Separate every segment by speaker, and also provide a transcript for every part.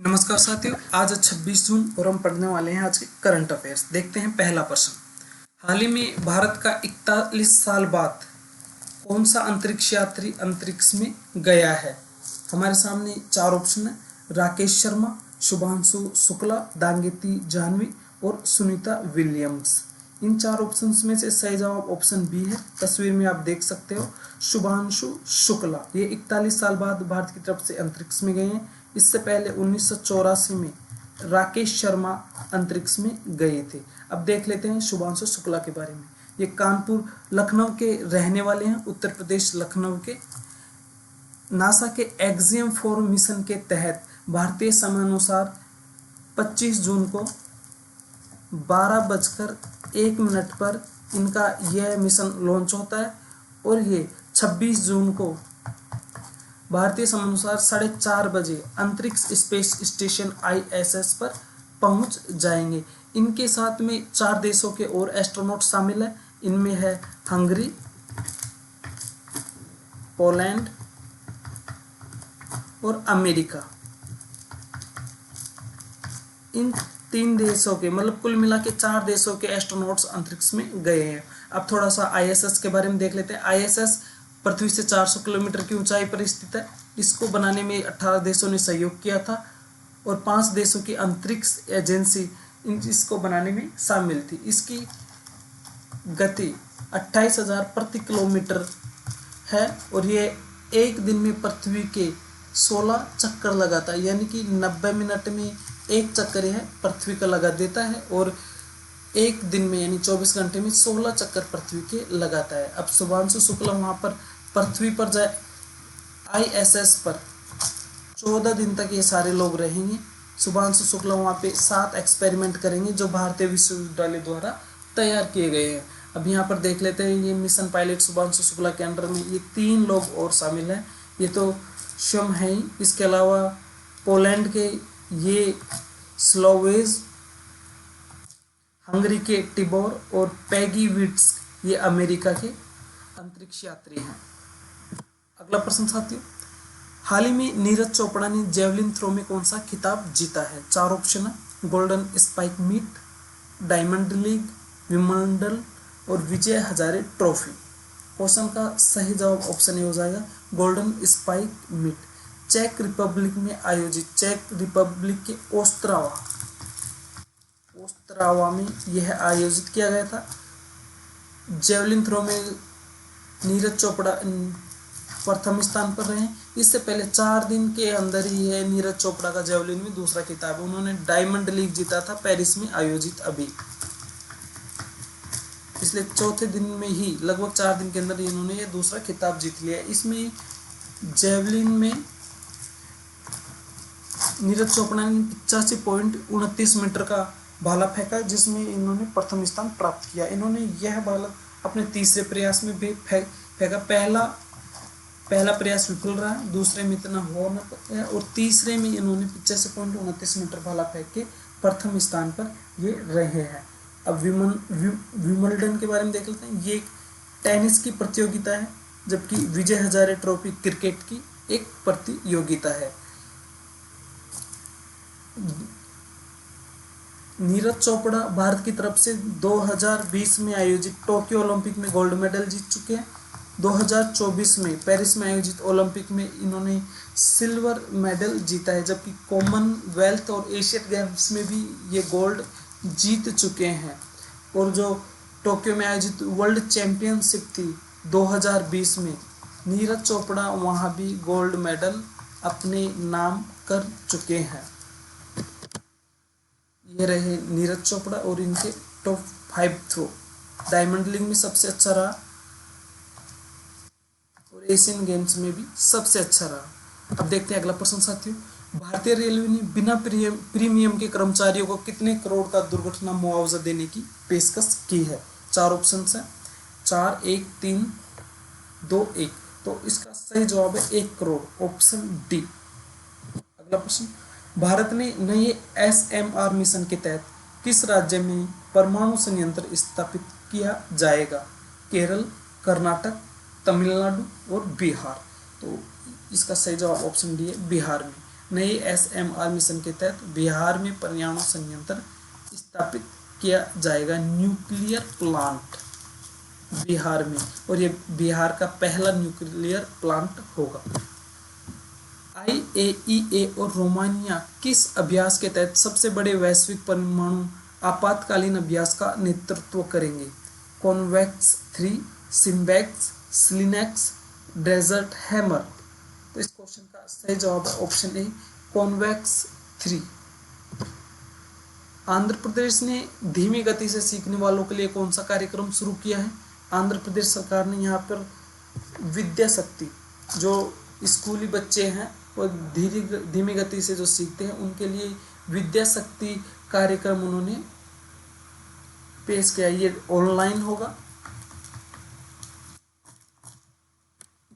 Speaker 1: नमस्कार साथियों, आज 26 जून और हम पढ़ने वाले हैं आज के करंट अफेयर्स। देखते हैं पहला प्रश्न। हाल ही में भारत का 41 साल बाद कौन सा अंतरिक्ष यात्री अंतरिक्ष में गया है? हमारे सामने चार ऑप्शन है। राकेश शर्मा, शुभांशु शुक्ला, दांगेती जाह्नवी और सुनीता विलियम्स। इन चार ऑप्शंस में से सही जवाब ऑप्शन बी है। तस्वीर में आप देख सकते हो शुभांशु शुक्ला, ये 41 साल बाद भारत की तरफ से अंतरिक्ष में गए हैं। इससे पहले 1984 में राकेश शर्मा अंतरिक्ष में गए थे। अब देख लेते हैं शुभांशु शुक्ला के बारे में। ये कानपुर लखनऊ के रहने वाले हैं, उत्तर प्रदेश लखनऊ के। नासा के एक्सियम 4 मिशन के तहत भारतीय समयानुसार 25 जून को 12:01 पर इनका यह मिशन लॉन्च होता है और ये 26 जून को भारतीय समयानुसार 4:30 बजे अंतरिक्ष स्पेस स्टेशन ISS पर पहुंच जाएंगे। इनके साथ में 4 देशों के और एस्ट्रोनॉट शामिल हैं। इनमें है हंगरी, पोलैंड और अमेरिका। इन 3 देशों के मतलब कुल मिला के 4 देशों के एस्ट्रोनॉट्स अंतरिक्ष में गए हैं। अब थोड़ा सा ISS के बारे में देख लेते हैं। ISS पृथ्वी से 400 किलोमीटर की ऊंचाई पर स्थित है। इसको बनाने में 18 देशों ने सहयोग किया था और 5 देशों की अंतरिक्ष एजेंसी इसको बनाने में शामिल थी। इसकी गति 28,000 प्रति किलोमीटर है और ये एक दिन में पृथ्वी के 16 चक्कर लगाता है, यानी कि 90 मिनट में एक चक्कर यह पृथ्वी का लगा देता है और एक दिन में यानी 24 घंटे में 16 चक्कर पृथ्वी के लगाता है। अब शुभांशु शुक्ला वहां पर पृथ्वी पर जाए ISS पर 14 दिन तक ये सारे लोग रहेंगे। शुभांशु शुक्ला वहां पे 7 एक्सपेरिमेंट करेंगे जो भारतीय विश्वविद्यालय द्वारा तैयार किए गए हैं। अब यहाँ पर देख लेते हैं ये मिशन पायलट शुभांशु शुक्ला के अंडर में ये 3 लोग और शामिल हैं। ये तो स्वयं है ही, इसके अलावा पोलैंड के ये स्लोवेज, हंगरी के टिबोर और पैगी विट्स ये अमेरिका के अंतरिक्ष यात्री हैं। अगला प्रश्न साथियों, हाल ही में नीरज चोपड़ा ने जेवलिन थ्रो में कौन सा खिताब जीता है? 4 ऑप्शन है। Golden spike meet, diamond league, Wimbledon और विजय हजारे ट्रॉफी। क्वेश्चन का सही जवाब ऑप्शन ए हो जाएगा गोल्डन स्पाइक मीट। चेक रिपब्लिक में आयोजित, चेक रिपब्लिक के ओस्त्रावा में यह आयोजित किया गया था। जेवलिन थ्रो में नीरज चोपड़ा प्रथम स्थान पर रहे। इससे पहले 4 दिन के अंदर ही है नीरज चोपड़ा का जेवलिन में दूसरा खिताब। उन्होंने डायमंड लीग जीता था पेरिस में आयोजित अभी, इसलिए चौथे दिन में ही लगभग 4 दिन के अंदर इन्होंने ये दूसरा खिताब जीत लिया। इसमें जेवलिन में नीरज चोपड़ा ने 85.29 मीटर का भाला फेंका जिसमें इन्होंने प्रथम स्थान प्राप्त किया। इन्होंने यह भाला अपने तीसरे प्रयास में भी फेंका। पहला प्रयास विफल रहा, दूसरे में इतना हो न पाया और तीसरे में इन्होंने 85.29 मीटर भाला फेंक के प्रथम स्थान पर ये रहे हैं। अब विंबलडन के बारे में देख लेते हैं। ये एक टेनिस की प्रतियोगिता है जबकि विजय हजारे ट्रॉफी क्रिकेट की एक प्रतियोगिता है। नीरज चोपड़ा भारत की तरफ से 2020 में आयोजित टोक्यो ओलंपिक में गोल्ड मेडल जीत चुके हैं। 2024 में पेरिस में आयोजित ओलंपिक में इन्होंने सिल्वर मेडल जीता है, जबकि कॉमनवेल्थ और एशियन गेम्स में भी ये गोल्ड जीत चुके हैं। और जो टोक्यो में आयोजित वर्ल्ड चैंपियनशिप थी 2020 में, नीरज चोपड़ा वहाँ भी गोल्ड मेडल अपने नाम कर चुके हैं। ये रहे नीरज चोपड़ा और इनके टॉप 5 थ्रो। डायमंड लीग में सबसे अच्छा रहा और एशियन गेम्स में भी सबसे अच्छा रहा। अब देखते हैं अगला प्रश्न साथियों, भारतीय रेलवे ने बिना प्रीमियम के कर्मचारियों को कितने करोड़ का दुर्घटना मुआवजा देने की पेशकश की है? 4 ऑप्शन है, 4, 1, 3, 2, 1। तो इसका सही जवाब है 1 करोड़, ऑप्शन डी। अगला प्रश्न, भारत ने नए SMR मिशन के तहत किस राज्य में परमाणु संयंत्र स्थापित किया जाएगा? केरल, कर्नाटक, तमिलनाडु और बिहार। तो इसका सही जवाब ऑप्शन डी है, बिहार में। नए SMR मिशन के तहत बिहार में परमाणु संयंत्र स्थापित किया जाएगा, न्यूक्लियर प्लांट बिहार में, और ये बिहार का पहला न्यूक्लियर प्लांट होगा। IAEA और रोमानिया किस अभ्यास के तहत सबसे बड़े वैश्विक परमाणु आपातकालीन अभ्यास का नेतृत्व करेंगे? Convex 3, SIMBEX, SLINEX, Desert Hammer. तो इस क्वेश्चन का सही जवाब है option A, Convex 3। Andhra Pradesh ने धीमी गति से सीखने वालों के लिए कौन सा कार्यक्रम शुरू किया है? आंध्र प्रदेश सरकार ने यहाँ पर विद्या शक्ति, जो स्कूली बच्चे हैं वो धीमी गति से जो सीखते हैं उनके लिए विद्या शक्ति कार्यक्रम उन्होंने पेश किया। ये ऑनलाइन होगा।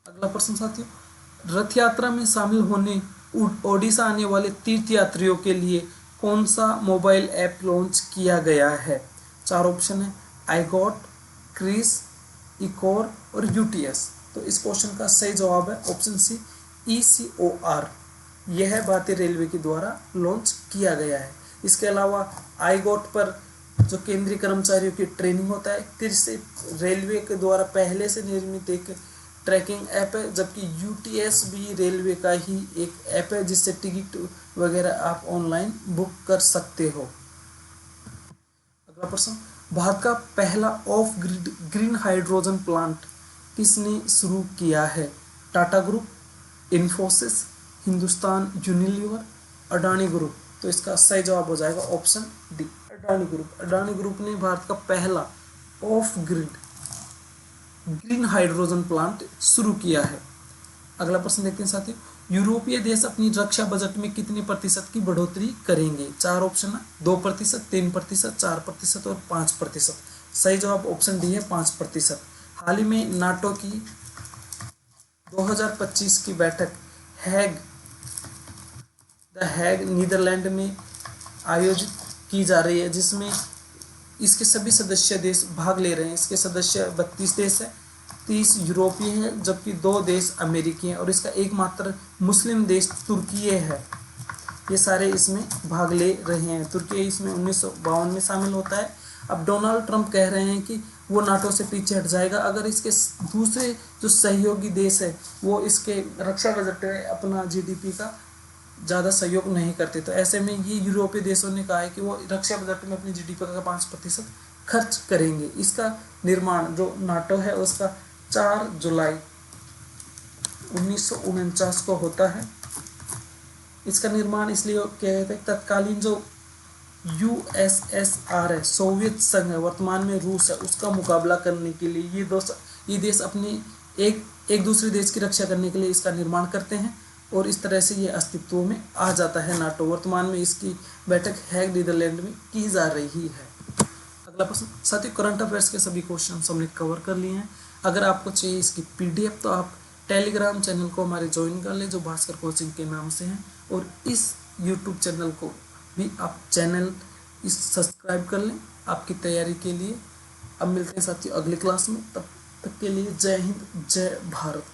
Speaker 1: अगला प्रश्न साथियों, रथ यात्रा में शामिल होने ओडिशा आने वाले तीर्थ यात्रियों के लिए कौन सा मोबाइल ऐप लॉन्च किया गया है? 4 ऑप्शन है, आईगॉट, क्रिस, इकोर और यूटीएस। तो इस क्वेश्चन का सही जवाब है ऑप्शन सी, ECOR। यह भारतीय रेलवे के द्वारा लॉन्च किया गया है। इसके अलावा आईगॉट पर जो केंद्रीय कर्मचारियों की ट्रेनिंग होता है, क्रिस रेलवे के द्वारा पहले से निर्मित एक ट्रैकिंग ऐप है, जबकि यूटीएस भी रेलवे का ही एक ऐप है जिससे टिकट वगैरह आप ऑनलाइन बुक कर सकते हो। अगला प्रश्न, भारत का पहला of grid green hydrogen plant किसने शुरू किया है? Tata group, Infosys, Hindustan Unilever, Adani group. तो इसका सही जवाब हो जाएगा option D, Adani group. Adani group ने भारत का पहला of grid green hydrogen plant शुरू किया है। अगला प्रश्न देखते हैं साथियों, यूरोपीय देश अपनी रक्षा बजट में कितने प्रतिशत की बढ़ोतरी करेंगे? 4 ऑप्शन है, 2%, 3%, 4% और 5%। सही जवाब ऑप्शन डी है, 5%। हाल ही में नाटो की 2025 की बैठक द हैग नीदरलैंड में आयोजित की जा रही है, जिसमें इसके सभी सदस्य देश भाग ले रहे हैं। इसके सदस्य 32 देश है, 30 यूरोपीय हैं, जबकि 2 देश अमेरिकी हैं, और इसका एकमात्र मुस्लिम देश तुर्की है। ये सारे इसमें भाग ले रहे हैं। तुर्की इसमें 1952 में शामिल होता है। अब डोनाल्ड ट्रंप कह रहे हैं कि वो नाटो से पीछे हट जाएगा अगर इसके दूसरे जो सहयोगी देश है वो इसके रक्षा बजट में अपना GDP का ज़्यादा सहयोग नहीं करते। तो ऐसे में ये यूरोपीय देशों ने कहा है कि वो रक्षा बजट में अपनी GDP का 5% खर्च करेंगे। इसका निर्माण जो नाटो है उसका 4 जुलाई 1949 को होता है। इसका निर्माण इसलिए किया गया था, तत्कालीन जो USSR है, सोवियत संघ है, वर्तमान में रूस है, उसका मुकाबला करने के लिए ये देश अपने एक दूसरे देश की रक्षा करने के लिए इसका निर्माण करते हैं, और इस तरह से ये अस्तित्व में आ जाता है नाटो। वर्तमान में इसकी बैठक हैग नीदरलैंड में की जा रही है। अगला प्रश्न साथियों, करंट अफेयर्स के सभी क्वेश्चन हमने कवर कर लिए हैं। अगर आपको चाहिए इसकी PDF तो आप टेलीग्राम चैनल को हमारे ज्वाइन कर लें जो भास्कर कोचिंग के नाम से हैं, और इस YouTube चैनल को भी आप सब्सक्राइब कर लें आपकी तैयारी के लिए। अब मिलते हैं साथियों अगली क्लास में, तब तक के लिए जय हिंद, जय भारत।